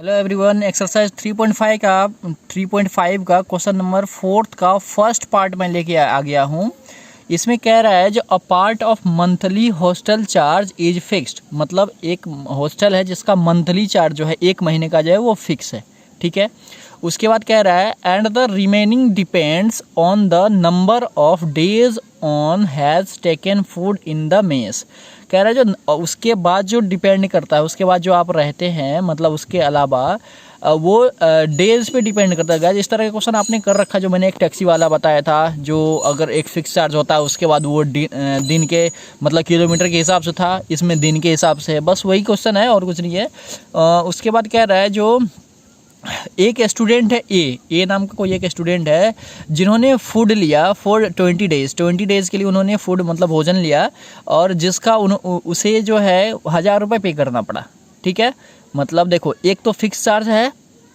Hello everyone, exercise 3.5 का question number 4 का first part मैं लेके आ गया हूँ। इसमें कह रहा है जो a part of monthly hostel charge is fixed, मतलब एक हॉस्टल है जिसका मंथली चार्ज जो है एक महीने का जो है वो फिक्स है। ठीक है, उसके बाद कह रहा है and the remaining depends on the number of days on has taken food in the mess. कह रहा है जो उसके बाद जो डिपेंड करता है, उसके बाद जो आप रहते हैं, मतलब उसके अलावा वो डेज पे डिपेंड करता है। गाइस इस तरह का क्वेश्चन आपने कर रखा, जो मैंने एक टैक्सी वाला बताया था, जो अगर एक फिक्स चार्ज होता है उसके बाद वो दिन के मतलब किलोमीटर के हिसाब से था, इसमें दिन के हिसाब से है। बस वही क्वेश्चन है और कुछ नहीं है। उसके बाद कह रहा है जो एक स्टूडेंट है ए नाम का कोई एक स्टूडेंट है जिन्होंने फूड लिया फॉर 20 डेज़ के लिए उन्होंने फूड मतलब भोजन लिया, और जिसका उसे जो है 1000 रुपये पे करना पड़ा। ठीक है, मतलब देखो एक तो फिक्स चार्ज है,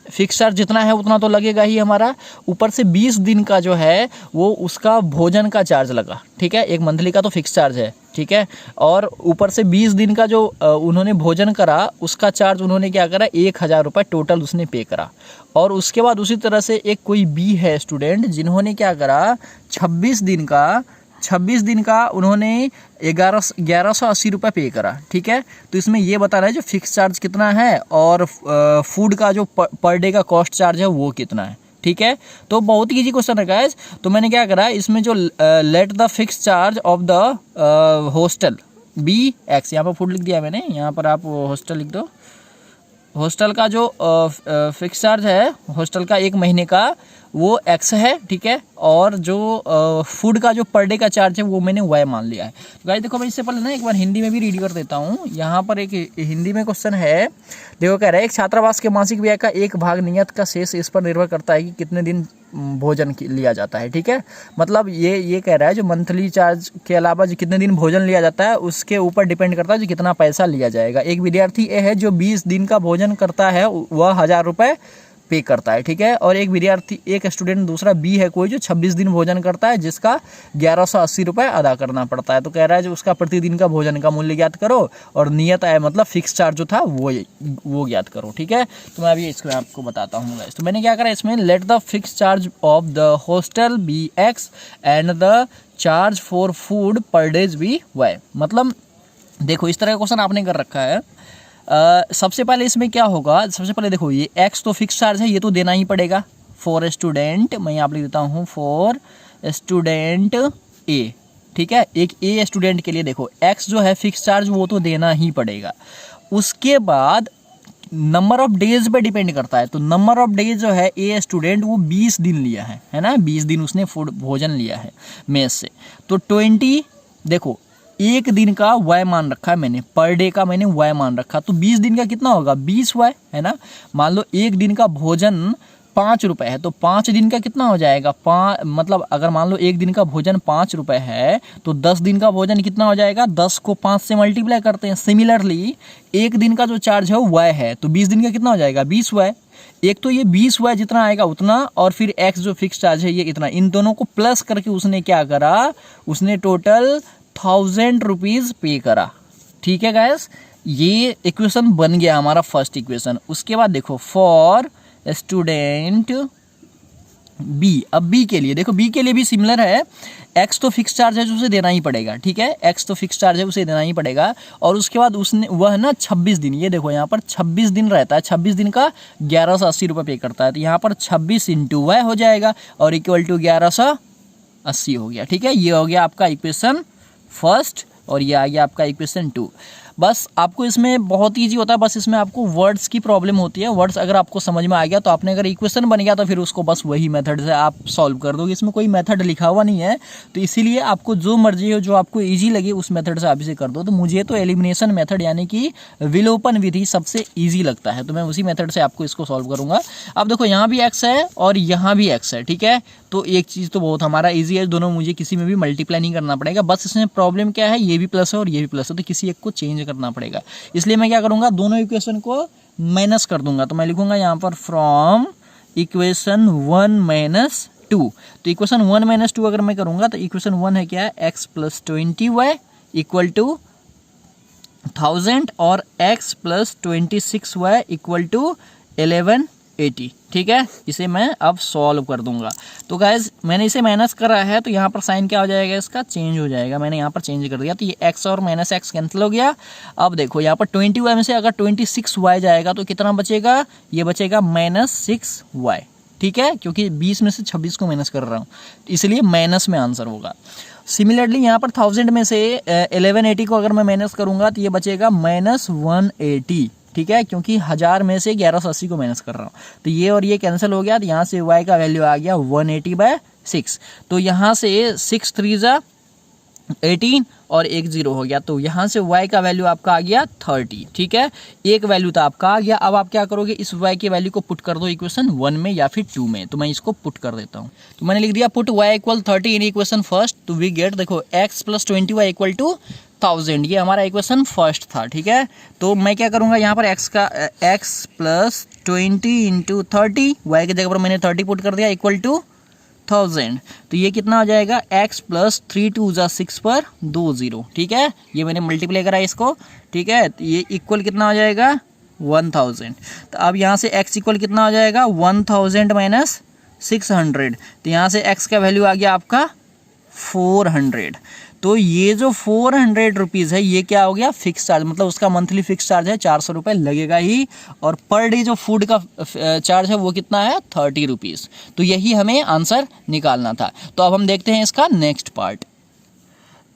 फिक्स चार्ज जितना है उतना तो लगेगा ही हमारा, ऊपर से 20 दिन का जो है वो उसका भोजन का चार्ज लगा। ठीक है, एक मंथली का तो फिक्स चार्ज है। ठीक है, और ऊपर से 20 दिन का जो उन्होंने भोजन करा उसका चार्ज उन्होंने क्या करा, 1000 रुपये टोटल उसने पे करा। और उसके बाद उसी तरह से एक कोई बी है स्टूडेंट जिन्होंने क्या करा, 26 दिन का उन्होंने 1180 रुपये पे करा। ठीक है, तो इसमें ये बता रहा है जो फिक्स चार्ज कितना है और फूड का जो पर डे का कॉस्ट चार्ज है वो कितना है। ठीक है, तो बहुत ईजी क्वेश्चन है गाइस। तो मैंने क्या करा, इसमें जो let the fix charge of the hostel be x, यहाँ पर फूड लिख दिया मैंने, यहाँ पर आप हॉस्टल लिख दो। हॉस्टल का जो फिक्स चार्ज है हॉस्टल का एक महीने का वो एक्स है। ठीक है, और जो फूड का जो पर डे का चार्ज है वो मैंने वाई मान लिया है। तो गाइस देखो, मैं इससे पहले ना एक बार हिंदी में भी रीड कर देता हूँ। यहाँ पर एक हिंदी में क्वेश्चन है, देखो कह रहा है एक छात्रावास के मासिक व्यय का एक भाग नियत का शेष इस पर निर्भर करता है कि कितने दिन भोजन लिया जाता है। ठीक है, मतलब ये कह रहा है जो मंथली चार्ज के अलावा जो कितने दिन भोजन लिया जाता है उसके ऊपर डिपेंड करता है जो कितना पैसा लिया जाएगा। एक विद्यार्थी ए है जो 20 दिन का भोजन करता है, वह 1000 रुपये पे करता है। ठीक है, और एक स्टूडेंट दूसरा बी है कोई जो 26 दिन भोजन करता है, जिसका 1180 रुपये अदा करना पड़ता है। तो कह रहा है जो उसका प्रतिदिन का भोजन का मूल्य ज्ञात करो और नियत आय मतलब फिक्स चार्ज जो था वो ज्ञात करो। ठीक है, तो मैं अभी इसको आपको बताता हूँ गाइस। तो मैंने क्या करा, इसमें let the fix charge of the hostel be x and the charge for food per days be y. मतलब देखो इस तरह का क्वेश्चन आपने कर रखा है। सबसे पहले इसमें क्या होगा, सबसे पहले देखो ये एक्स तो फिक्स चार्ज है, ये तो देना ही पड़ेगा फॉर स्टूडेंट, मैं यहाँ पर लिख देता हूँ फॉर स्टूडेंट ए। ठीक है, एक ए स्टूडेंट के लिए देखो एक्स जो है फिक्स चार्ज वो तो देना ही पड़ेगा। उसके बाद नंबर ऑफ डेज पे डिपेंड करता है, तो नंबर ऑफ डेज जो है ए स्टूडेंट वो 20 दिन लिया है ना, 20 दिन उसने फूड भोजन लिया है मेस से। तो 20 देखो एक दिन का वाई मान रखा है मैंने, पर डे का मैंने वाई मान रखा, तो 20 दिन का कितना होगा, 20 वाई है ना। मान लो एक दिन का भोजन 5 रुपये है, तो 5 दिन का कितना हो जाएगा, मतलब अगर मान लो एक दिन का भोजन 5 रुपये है तो 10 दिन का भोजन कितना हो जाएगा, 10 को 5 से मल्टीप्लाई करते हैं। सिमिलरली एक दिन का जो चार्ज है वो वाई है, तो 20 दिन का कितना हो जाएगा, 20 वाई। एक तो ये 20 वाई जितना आएगा उतना, और फिर एक्स जो फिक्स चार्ज है ये इतना, इन दोनों को प्लस करके उसने क्या करा, उसने टोटल 1000 रुपीज़ पे करा। ठीक है गाइस, ये इक्वेशन बन गया हमारा फर्स्ट इक्वेशन। उसके बाद देखो फॉर स्टूडेंट बी, अब बी के लिए देखो, बी के लिए भी सिमिलर है। एक्स तो फिक्स चार्ज है जो उसे देना ही पड़ेगा। ठीक है, एक्स तो फिक्स चार्ज है उसे देना ही पड़ेगा। और उसके बाद उसने वह ना 26 दिन, ये देखो यहाँ पर 26 दिन रहता है, 26 दिन का 1180 रुपये पे करता है, तो यहाँ पर 26 इंटू वाई हो जाएगा और इक्वल टू 1180 हो गया। ठीक है, ये हो गया आपका इक्वेशन फर्स्ट और ये आ गया आपका इक्वेशन 2। बस आपको इसमें बहुत ईजी होता है, बस इसमें आपको वर्ड्स की प्रॉब्लम होती है। वर्ड्स अगर आपको समझ में आ गया तो आपने अगर इक्वेशन बन गया तो फिर उसको बस वही मेथड से आप सॉल्व कर दोगे। इसमें कोई मेथड लिखा हुआ नहीं है, तो इसीलिए आपको जो मर्जी हो, जो आपको ईजी लगे उस मेथड से आप इसे कर दो। तो मुझे तो एलिमिनेशन मेथड यानी कि विलोपन विधि सबसे ईजी लगता है, तो मैं उसी मेथड से आपको इसको सॉल्व करूँगा। अब देखो यहाँ भी एक्स है और यहाँ भी एक्स है। ठीक है, तो एक चीज़ तो बहुत हमारा ईजी है, दोनों मुझे किसी में भी मल्टीप्लाई नहीं करना पड़ेगा। बस इसमें प्रॉब्लम क्या है, ये भी प्लस है और ये भी प्लस है, तो किसी एक को चेंज करना पड़ेगा। इसलिए मैं क्या करूंगा, दोनों इक्वेशन को माइनस कर दूंगा। तो मैं लिखूंगा यहाँ पर फ्रॉम इक्वेशन 1 माइनस 2। तो इक्वेशन 1 माइनस 2 अगर मैं करूंगा तो इक्वेशन 1 है क्या, x plus 20y equal to 1000 और x plus 26y equal to 1180। ठीक है, इसे मैं अब सॉल्व कर दूंगा। तो गाइज मैंने इसे माइनस करा है, तो यहाँ पर साइन क्या हो जाएगा, इसका चेंज हो जाएगा। मैंने यहाँ पर चेंज कर दिया, तो ये x और माइनस एक्स कैंसिल हो गया। अब देखो यहाँ पर 20y में से अगर 26y जाएगा तो कितना बचेगा, ये बचेगा -6y। ठीक है, क्योंकि 20 में से 26 को माइनस कर रहा हूँ, इसलिए माइनस में आंसर होगा। सिमिलरली यहाँ पर 1000 में से 1180 को अगर मैं माइनस करूँगा तो ये बचेगा -180। ठीक है, क्योंकि 1000 में से 1180 को माइनस कर रहा हूँ, तो ये और ये कैंसिल हो गया। तो यहाँ से y का वैल्यू आ गया 180/6। तो यहाँ से 6 3 जा 18 और 1 0 हो गया, तो यहाँ से y का वैल्यू आपका आ गया 30। ठीक है, एक वैल्यू तो आपका आ गया। अब आप क्या करोगे, इस y की वैल्यू को पुट कर दो इक्वेशन 1 में या फिर 2 में। तो मैं इसको पुट कर देता हूँ। तो मैंने लिख दिया put y = 30 in equation first. तो वी गेट, देखो x + 20y = 1000, ये हमारा इक्वेशन फर्स्ट था। ठीक है, तो मैं क्या करूँगा, यहाँ पर x + 20 × 30, y की जगह पर मैंने 30 पुट कर दिया = 1000। तो ये कितना हो जाएगा, x + 3 2 जा 6 पर 2 0। ठीक है, ये मैंने मल्टीप्लाई करा इसको। ठीक है, तो ये इक्वल कितना हो जाएगा 1000। तो अब यहाँ से x इक्वल कितना हो जाएगा 1000 - 600। तो यहाँ से x का वैल्यू आ गया आपका 400। तो ये जो 400 रुपीज़ है ये क्या हो गया, फिक्स चार्ज, मतलब उसका मंथली फिक्स चार्ज है 400 रुपये लगेगा ही। और पर डे जो फूड का चार्ज है वो कितना है 30 रुपीज़। तो यही हमें आंसर निकालना था। तो अब हम देखते हैं इसका नेक्स्ट पार्ट।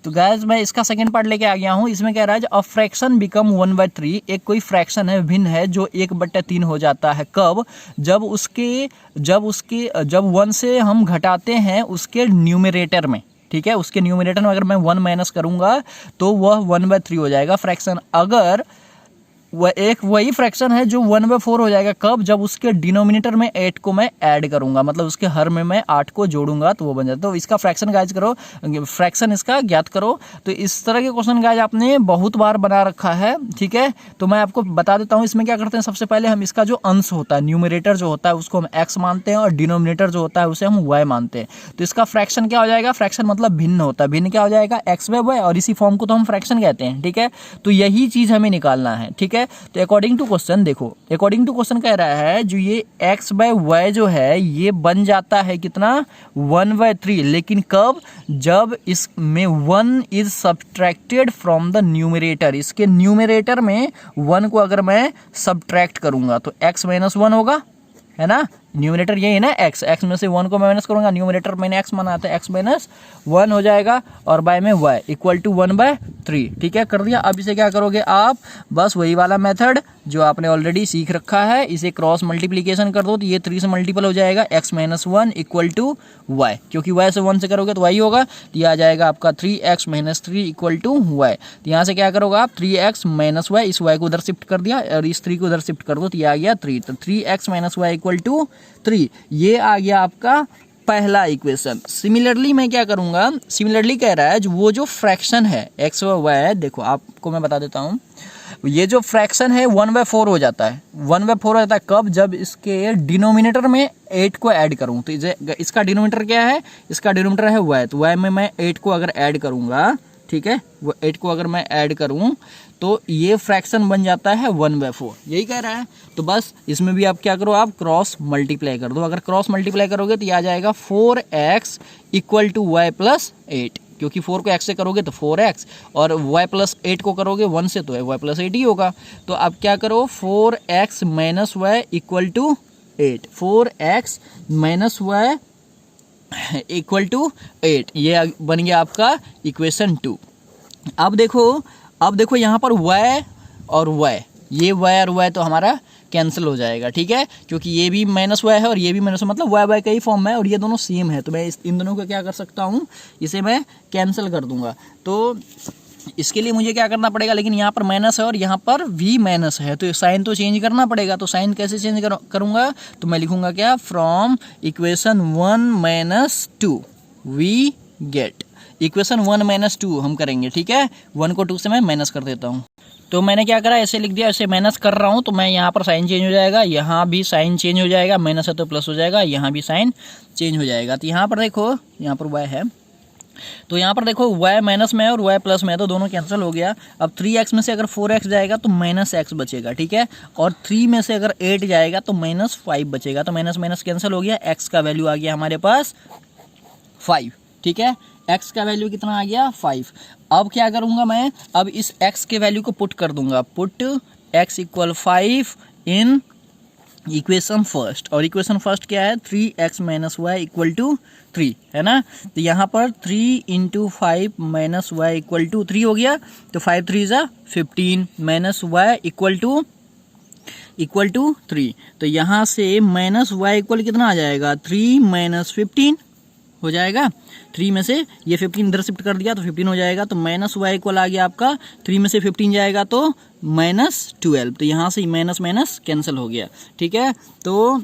तो गाइस मैं इसका सेकंड पार्ट लेके आ गया हूँ। इसमें कह रहा है अ फ्रैक्शन बिकम 1/3, एक कोई फ्रैक्शन है भिन्न है जो 1/3 हो जाता है। कब, जब 1 से हम घटाते हैं उसके न्यूमरेटर में। ठीक है, उसके न्यूमरेटर में अगर मैं 1 माइनस करूंगा तो वह 1/3 हो जाएगा फ्रैक्शन। अगर वह एक वही फ्रैक्शन है जो 1/4 हो जाएगा, कब, जब उसके डिनोमिनेटर में 8 को मैं ऐड करूंगा, मतलब उसके हर में मैं 8 को जोड़ूंगा तो वो बन जाता है। तो इसका फ्रैक्शन गाइज करो, फ्रैक्शन इसका ज्ञात करो। तो इस तरह के क्वेश्चन गाइज आपने बहुत बार बना रखा है। ठीक है, तो मैं आपको बता देता हूँ इसमें क्या करते हैं। सबसे पहले हम इसका जो अंश होता है, न्यूमरेटर जो होता है उसको हम x मानते हैं और डिनोमिनेटर जो होता है उसे हम y मानते हैं। तो इसका फ्रैक्शन क्या हो जाएगा, फ्रैक्शन मतलब भिन्न होता है, भिन्न क्या हो जाएगा x/y, और इसी फॉर्म को तो हम फ्रैक्शन कहते हैं। ठीक है, तो यही चीज हमें निकालना है। ठीक है, तो अकॉर्डिंग टू क्वेश्चन देखो, अकॉर्डिंग टू क्वेश्चन कह रहा है जो ये x/y जो है ये बन जाता है कितना 1/3, लेकिन कब, जब इसमें 1 is subtracted from the numerator. इसके न्यूमरेटर में 1 को अगर मैं सब्ट्रैक्ट करूंगा तो x - 1 होगा, है ना। न्यूमरेटर यही है ना x में से 1 को मैं माइनस करूंगा, न्यूमरेटर मैंने x माना था, x - 1 हो जाएगा और बाय में y = 1/3। ठीक है, कर दिया। अब इसे क्या करोगे आप, बस वही वाला मेथड जो आपने ऑलरेडी सीख रखा है, इसे क्रॉस मल्टीप्लीकेशन कर दो तो ये 3 से मल्टीपल हो जाएगा, x - 1 = y, क्योंकि y से 1 से करोगे तो y होगा। तो ये आ जाएगा आपका 3x - 3 = y। तो यहाँ से क्या करोगे आप 3x - y, इस y को उधर शिफ्ट कर दिया और इस 3 को उधर शिफ्ट कर दो तो ये आ गया 3। तो 3x - y = 3, ये आ गया आपका पहला इक्वेशन। सिमिलरली मैं क्या करूंगा, सिमिलरली कह रहा है वो जो फ्रैक्शन है x व y, देखो आपको मैं बता देता हूँ, ये जो फ्रैक्शन है 1/4 हो जाता है। 1/4 हो जाता है कब, जब इसके डिनोमिनेटर में 8 को ऐड करूँ। तो इसका डिनोमिनेटर क्या है, इसका डिनोमिनेटर है y, तो y में मैं 8 को अगर ऐड करूँगा, ठीक है, वो 8 को अगर मैं ऐड करूँ तो ये फ्रैक्शन बन जाता है 1/4, यही कह रहा है। तो बस इसमें भी आप क्या करो, आप क्रॉस मल्टीप्लाई कर दो। अगर क्रॉस मल्टीप्लाई करोगे तो ये आ जाएगा 4x = y + 8, क्योंकि 4 को x से करोगे तो 4x और y + 8 को करोगे 1 से तो y + 8 ही होगा। तो अब क्या करो, 4x - y = 8, 4x - y = 8, ये बन गया आपका इक्वेशन 2। अब देखो यहाँ पर y और y, ये y और y तो हमारा कैंसिल हो जाएगा। ठीक है, क्योंकि ये भी -y है और ये भी -y, मतलब y का ही फॉर्म है और ये दोनों सेम है। तो मैं इन दोनों को क्या कर सकता हूँ, इसे मैं कैंसिल कर दूंगा। तो इसके लिए मुझे क्या करना पड़ेगा, लेकिन यहाँ पर माइनस है और यहाँ पर भी माइनस है, तो साइन तो चेंज करना पड़ेगा। तो साइन कैसे चेंज करूँगा, तो मैं लिखूँगा क्या, from equation 1 - 2 we get, equation 1 - 2 हम करेंगे। ठीक है, 1 को 2 से मैं माइनस कर देता हूँ। तो मैंने क्या करा, ऐसे लिख दिया, ऐसे माइनस कर रहा हूँ तो मैं यहाँ पर साइन चेंज हो जाएगा, यहाँ भी साइन चेंज हो जाएगा, माइनस है तो प्लस हो जाएगा, यहाँ भी साइन चेंज हो जाएगा। तो यहाँ पर देखो, यहाँ पर y है, तो यहाँ पर देखो y माइनस में है और y प्लस में है तो दोनों कैंसिल हो गया। अब 3x में से अगर 4x जाएगा तो माइनस x बचेगा, ठीक है। और 3 में से अगर 8 जाएगा तो माइनस 5 बचेगा। तो माइनस माइनस कैंसिल हो गया, x का वैल्यू आ गया हमारे पास 5, ठीक है। x का वैल्यू कितना आ गया 5। अब क्या करूँगा मैं, अब इस x के वैल्यू को पुट कर दूंगा, put x equal 5 in equation first. और इक्वेशन फर्स्ट क्या है, 3x minus y equal to 3, है ना। तो यहाँ पर 3 into 5 minus y equal to 3 हो गया। तो 5 3 ज़ा 15 माइनस वाई इक्वल टू 3। तो यहाँ से माइनस वाई इक्वल कितना आ जाएगा, 3 माइनस 15 हो जाएगा। 3 में से ये 15 इधर शिफ्ट कर दिया तो 15 हो जाएगा। तो माइनस वाई इक्वल आ गया आपका, 3 में से 15 जाएगा तो माइनस 12। तो यहाँ से माइनस माइनस कैंसिल हो गया, ठीक है। तो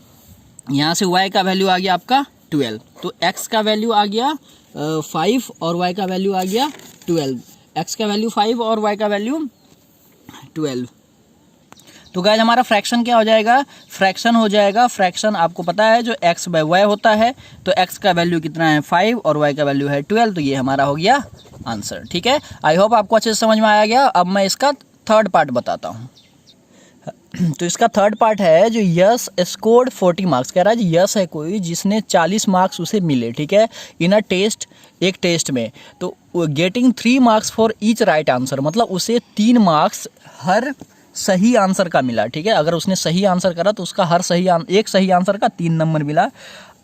यहाँ से y का वैल्यू आ गया आपका 12। तो x का वैल्यू आ गया 5 और y का वैल्यू आ गया 12। x का वैल्यू 5 और y का वैल्यू 12। तो गाइस हमारा फ्रैक्शन क्या हो जाएगा, फ्रैक्शन हो जाएगा, फ्रैक्शन आपको पता है जो x बाय y होता है। तो x का वैल्यू कितना है 5 और y का वैल्यू है 12। तो ये हमारा हो गया आंसर, ठीक है। आई होप आपको अच्छे से समझ में आया गया। अब मैं इसका थर्ड पार्ट बताता हूँ। तो इसका थर्ड पार्ट है जो यस स्कोर्ड 40 मार्क्स, कह रहा है यस है कोई जिसने 40 मार्क्स उसे मिले, ठीक है, इन अ टेस्ट, एक टेस्ट में। तो getting 3 marks for each right answer, मतलब उसे 3 मार्क्स हर सही आंसर का मिला, ठीक है। अगर उसने सही आंसर करा तो उसका हर एक सही आंसर का 3 नंबर मिला।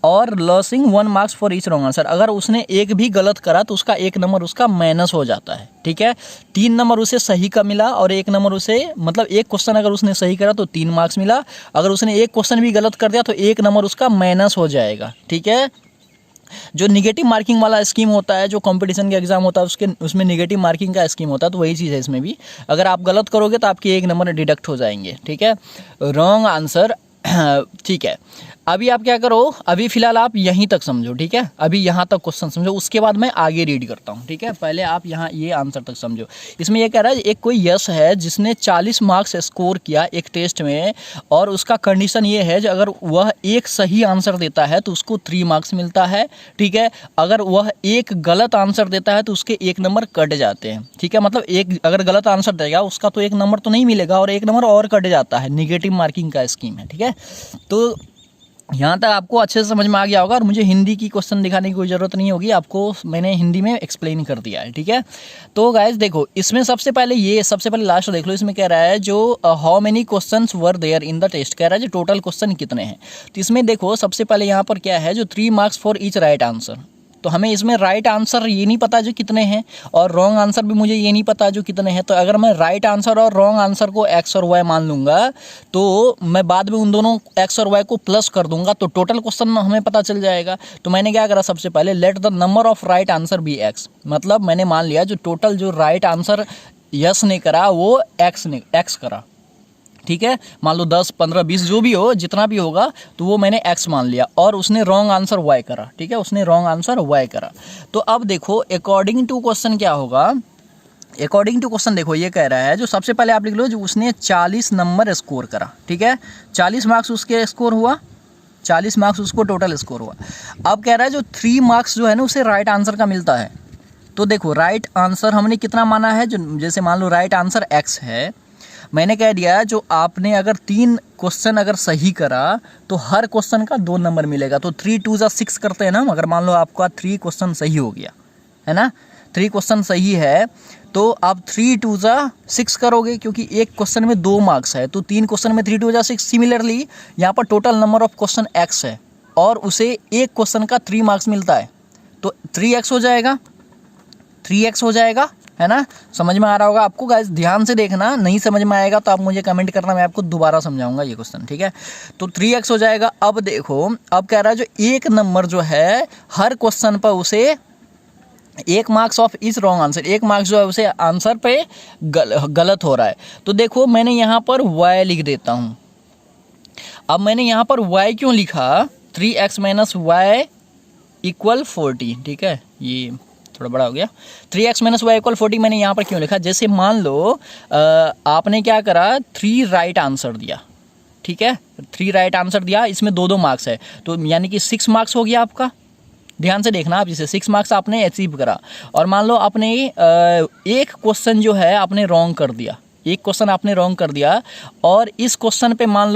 और losing 1 marks for each wrong answer, अगर उसने एक भी गलत करा तो उसका 1 नंबर उसका माइनस हो जाता है, ठीक है। 3 नंबर उसे सही का मिला और 1 नंबर उसे, मतलब एक क्वेश्चन अगर उसने सही करा तो 3 मार्क्स मिला। अगर उसने एक क्वेश्चन भी गलत कर दिया तो 1 नंबर उसका माइनस हो जाएगा, ठीक है। जो निगेटिव मार्किंग वाला स्कीम होता है, जो कंपटीशन का एग्जाम होता है उसमें निगेटिव मार्किंग का स्कीम होता है, तो वही चीज़ है इसमें भी। अगर आप गलत करोगे तो आपके 1 नंबर डिडक्ट हो जाएंगे, ठीक है। रॉन्ग आंसर, ठीक है। अभी आप क्या करो, अभी फिलहाल आप यहीं तक समझो, ठीक है। अभी यहाँ तक क्वेश्चन समझो, उसके बाद मैं आगे रीड करता हूँ, ठीक है। पहले आप यहाँ ये आंसर तक समझो। इसमें ये कह रहा है एक कोई यश है जिसने 40 मार्क्स स्कोर किया एक टेस्ट में, और उसका कंडीशन ये है जो अगर वह एक सही आंसर देता है तो उसको 3 मार्क्स मिलता है, ठीक है। अगर वह एक गलत आंसर देता है तो उसके 1 नंबर कट जाते हैं, ठीक है। मतलब एक अगर गलत आंसर देगा उसका तो 1 नंबर तो नहीं मिलेगा और 1 नंबर और कट जाता है। निगेटिव मार्किंग का स्कीम है, ठीक है। तो यहाँ तक आपको अच्छे से समझ में आ गया होगा और मुझे हिंदी की क्वेश्चन दिखाने की कोई ज़रूरत नहीं होगी, आपको मैंने हिंदी में एक्सप्लेन कर दिया है, ठीक है। तो गाइस देखो, इसमें सबसे पहले लास्ट देख लो। इसमें कह रहा है जो how many questions were there in the test, कह रहा है जो टोटल क्वेश्चन कितने हैं। तो इसमें देखो सबसे पहले यहाँ पर क्या है, जो 3 marks for each right answer. तो हमें इसमें राइट आंसर ये नहीं पता जो कितने हैं, और रॉन्ग आंसर भी मुझे ये नहीं पता जो कितने हैं। तो अगर मैं राइट आंसर और रॉन्ग आंसर को एक्स और वाई मान लूँगा तो मैं बाद में उन दोनों एक्स और वाई को प्लस कर दूंगा तो टोटल क्वेश्चन हमें पता चल जाएगा। तो मैंने क्या करा, सबसे पहले let the number of right answer be x, मतलब मैंने मान लिया जो टोटल जो राइट आंसर यस ने करा वो एक्स करा, ठीक है। मान लो 10 15 20 जो भी हो, जितना भी होगा तो वो मैंने x मान लिया, और उसने रॉन्ग आंसर y करा, ठीक है। उसने रॉन्ग आंसर y करा। तो अब देखो अकॉर्डिंग टू क्वेश्चन क्या होगा, अकॉर्डिंग टू क्वेश्चन देखो ये कह रहा है जो सबसे पहले आप लिख लो जो उसने 40 नंबर स्कोर करा, ठीक है। 40 मार्क्स उसके स्कोर हुआ, 40 मार्क्स उसको टोटल स्कोर हुआ। अब कह रहा है जो 3 मार्क्स जो है ना उसे राइट आंसर का मिलता है। तो देखो राइट आंसर हमने कितना माना है, जो जैसे मान लो राइट आंसर x है, मैंने कह दिया जो आपने अगर 3 क्वेश्चन अगर सही करा तो हर क्वेश्चन का 2 नंबर मिलेगा। तो 3 2 जा 6 करते हैं ना, अगर मान लो आपका 3 क्वेश्चन सही हो गया है ना, 3 क्वेश्चन सही है तो आप 3 2 जा 6 करोगे, क्योंकि एक क्वेश्चन में 2 मार्क्स है। तो 3 क्वेश्चन में 3 2 जा 6। सिमिलरली यहाँ पर total number of question x है और उसे एक क्वेश्चन का 3 मार्क्स मिलता है, तो 3x हो जाएगा, 3x हो जाएगा, है ना। समझ में आ रहा होगा आपको गाइस, ध्यान से देखना, नहीं समझ में आएगा तो आप मुझे कमेंट करना, मैं आपको दोबारा समझाऊंगा ये क्वेश्चन, ठीक है। तो 3x हो जाएगा। अब देखो अब कह रहा है जो 1 नंबर जो है हर क्वेश्चन पर उसे 1 मार्क्स ऑफ इस रॉन्ग आंसर, 1 मार्क्स जो है उसे आंसर पे गलत हो रहा है। तो देखो मैंने यहाँ पर y लिख देता हूँ। अब मैंने यहाँ पर y क्यों लिखा, 3x माइनस वाई इक्वल 40, ठीक है, ये थोड़ा बड़ा हो गया। 3x माइनस वाई इक्वल 40 मैंने यहाँ पर क्यों लिखा, जैसे मान लो आपने क्या करा, 3 राइट आंसर दिया, ठीक है, 3 राइट आंसर दिया, इसमें 2 2 मार्क्स है, तो यानी कि 6 मार्क्स हो गया आपका, ध्यान से देखना आप, इसे 6 मार्क्स आपने अचीव करा और मान लो आपने एक क्वेश्चन जो है आपने रॉन्ग कर दिया, एक क्वेश्चन आपने रॉन्ग कर दिया और इस क्वेश्चन पे मान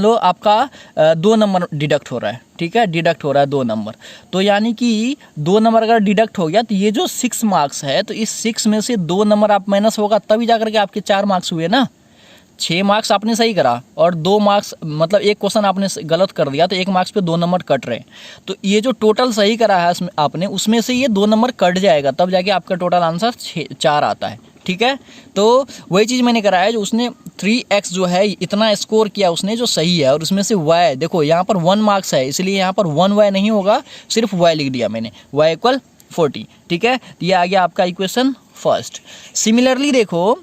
लो आपका 2 नंबर डिडक्ट हो रहा है, ठीक है, डिडक्ट हो रहा है 2 नंबर। तो यानी कि 2 नंबर अगर डिडक्ट हो गया तो ये जो 6 मार्क्स है, तो इस 6 में से 2 नंबर आप माइनस होगा तभी जाकर के आपके 4 मार्क्स हुए ना। 6 मार्क्स आपने सही करा और 2 मार्क्स मतलब एक क्वेश्चन आपने गलत कर दिया तो 1 मार्क्स पे 2 नंबर कट रहे हैं। तो ये जो टोटल सही करा है आपने, उसमें से ये 2 नंबर कट जाएगा, तब जाके आपका टोटल आंसर 4 आता है, ठीक है। तो वही चीज़ मैंने करा है, जो उसने 3x जो है इतना स्कोर किया उसने जो सही है, और उसमें से y देखो यहाँ पर 1 मार्क्स है, इसलिए यहाँ पर 1y नहीं होगा, सिर्फ y लिख दिया मैंने, y = 40, ठीक है। तो ये आ गया आपका इक्वेशन फर्स्ट। सिमिलरली देखो,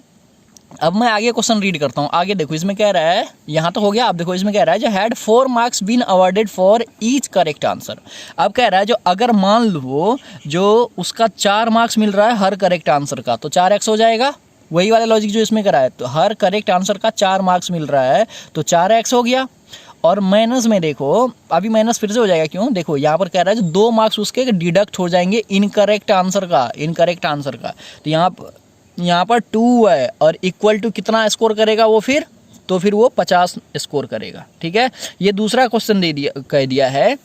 अब मैं आगे क्वेश्चन रीड करता हूँ। आगे देखो, इसमें कह रहा है, यहाँ तो हो गया, अब देखो इसमें कह रहा है जो had 4 marks been awarded for each correct answer. अब कह रहा है जो अगर मान लो जो उसका 4 मार्क्स मिल रहा है हर करेक्ट आंसर का, तो 4x हो जाएगा। वही वाला लॉजिक जो इसमें करा है, तो हर करेक्ट आंसर का 4 मार्क्स मिल रहा है तो 4x हो गया। और माइनस में देखो, अभी माइनस फिर से हो जाएगा, क्यों? देखो यहाँ पर कह रहा है जो 2 मार्क्स उसके डिडक्ट हो जाएंगे इनकरेक्ट आंसर का, तो यहाँ पर 2 है और इक्वल टू कितना स्कोर करेगा वो फिर, तो फिर वो 50 स्कोर करेगा, ठीक है। ये दूसरा क्वेश्चन कह दिया है,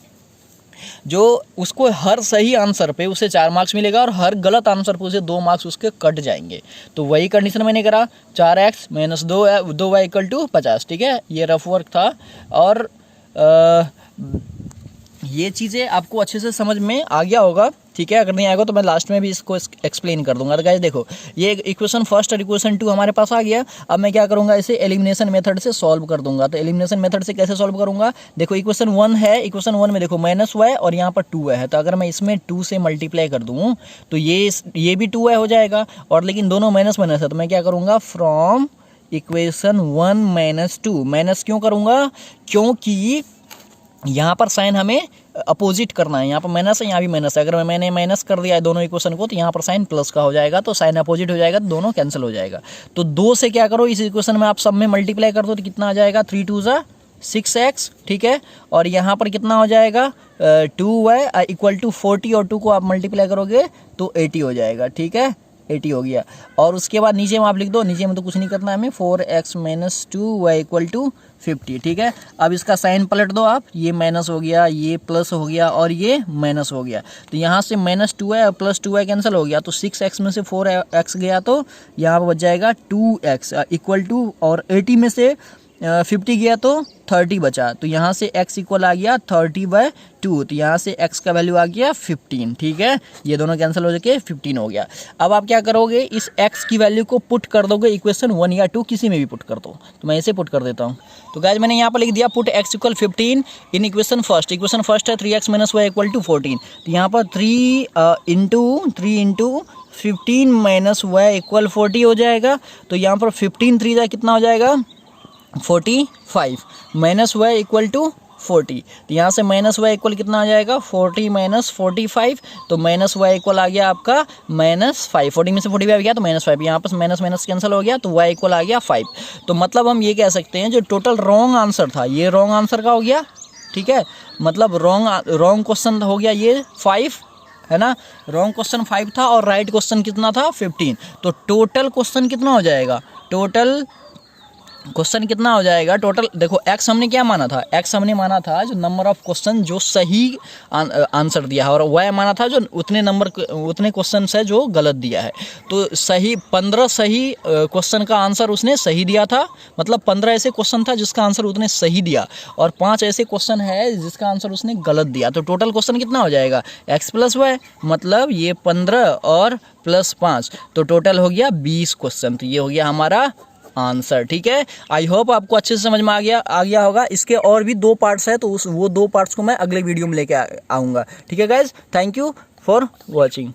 जो उसको हर सही आंसर पे उसे 4 मार्क्स मिलेगा और हर गलत आंसर पे उसे 2 मार्क्स उसके कट जाएंगे। तो वही कंडीशन मैंने करा, 4x - 2y = 50, ठीक है। ये रफ वर्क था और ये चीज़ें आपको अच्छे से समझ में आ गया होगा, ठीक है। अगर नहीं आएगा तो मैं लास्ट में भी इसको एक्सप्लेन कर दूंगा। तो गाइस देखो, ये इक्वेशन फर्स्ट और इक्वेशन 2 हमारे पास आ गया। अब मैं क्या करूंगा, इसे एलिमिनेशन मेथड से सॉल्व कर दूंगा। तो एलिमिनेशन मेथड से कैसे सॉल्व करूंगा, देखो इक्वेशन 1 है, इक्वेशन 1 में देखो -y और यहाँ पर 2y है, तो अगर मैं इसमें 2 से मल्टीप्लाई कर दूँ तो ये भी 2y हो जाएगा, और लेकिन दोनों माइनस है, तो मैं क्या करूँगा, फ्रॉम इक्वेशन 1 - 2 माइनस क्यों करूँगा, क्योंकि यहाँ पर साइन हमें अपोजिट करना है, यहाँ पर माइनस है, यहाँ भी माइनस है। अगर मैंने माइनस कर दिया है दोनों इक्वेशन को, तो यहाँ पर साइन प्लस का हो जाएगा, तो साइन अपोजिट हो जाएगा, तो दोनों कैंसिल हो जाएगा। तो 2 से क्या करो, इस इक्वेशन में आप सब में मल्टीप्लाई कर दो, तो कितना आ जाएगा, 3 × 2 = 6x, ठीक है। और यहाँ पर कितना हो जाएगा, 2y = 40, और 2 को आप मल्टीप्लाई करोगे तो 80 हो जाएगा, ठीक है, 80 हो गया। और उसके बाद नीचे में आप लिख दो, नीचे में तो कुछ नहीं करना है हमें, 4x - 2y = 50, ठीक है। अब इसका साइन पलट दो आप, ये माइनस हो गया, ये प्लस हो गया और ये माइनस हो गया, तो यहाँ से -2y और +2y कैंसिल हो गया, तो 6x में से 4x गया, तो यहाँ पर बच जाएगा 2x = और 80 में से 50 गया तो 30 बचा, तो यहाँ से x इक्वल आ गया 30/2, तो यहाँ से x का वैल्यू आ गया 15, ठीक है। ये दोनों कैंसिल हो जाके 15 हो गया। अब आप क्या करोगे, इस x की वैल्यू को पुट कर दोगे इक्वेशन 1 या 2 किसी में भी पुट कर दो, तो मैं इसे पुट कर देता हूँ। तो गाइस मैंने यहाँ पर लिख दिया put x = 15 in equation first है 3x - y = 14, तो यहाँ पर 3 × 15 - y = 40 हो जाएगा। तो यहाँ पर 15 × 3 कितना हो जाएगा, 45 - y = 40, तो यहाँ से -y इक्वल कितना आ जाएगा, 40 - 45, तो -y इक्वल आ गया आपका -5, 40 में से 45 गया तो -5, यहाँ पर माइनस कैंसिल हो गया, तो y इक्वल आ गया 5। तो मतलब हम ये कह सकते हैं जो टोटल रॉन्ग आंसर था, ये रॉन्ग आंसर का हो गया, ठीक है। मतलब रॉन्ग क्वेश्चन हो गया ये 5, है ना। रॉन्ग क्वेश्चन 5 था और राइट क्वेश्चन कितना था, 15। तो टोटल क्वेश्चन कितना हो जाएगा, टोटल देखो x हमने क्या माना था, x हमने माना था जो नंबर ऑफ क्वेश्चन जो सही आंसर दिया है, और y माना था जो उतने क्वेश्चन है जो गलत दिया है। तो सही 15 सही क्वेश्चन का आंसर उसने सही दिया था, मतलब 15 ऐसे क्वेश्चन था जिसका आंसर उसने सही दिया, और 5 ऐसे क्वेश्चन है जिसका आंसर उसने गलत दिया। तो टोटल क्वेश्चन कितना हो जाएगा, x + y, मतलब ये 15 और +5, तो टोटल हो गया 20 क्वेश्चन। तो ये हो गया हमारा आंसर, ठीक है। आई होप आपको अच्छे से समझ में आ गया होगा। इसके और भी 2 पार्ट्स है, तो वो 2 पार्ट्स को मैं अगले वीडियो में लेके आऊँगा, ठीक है guys. Thank you for watching.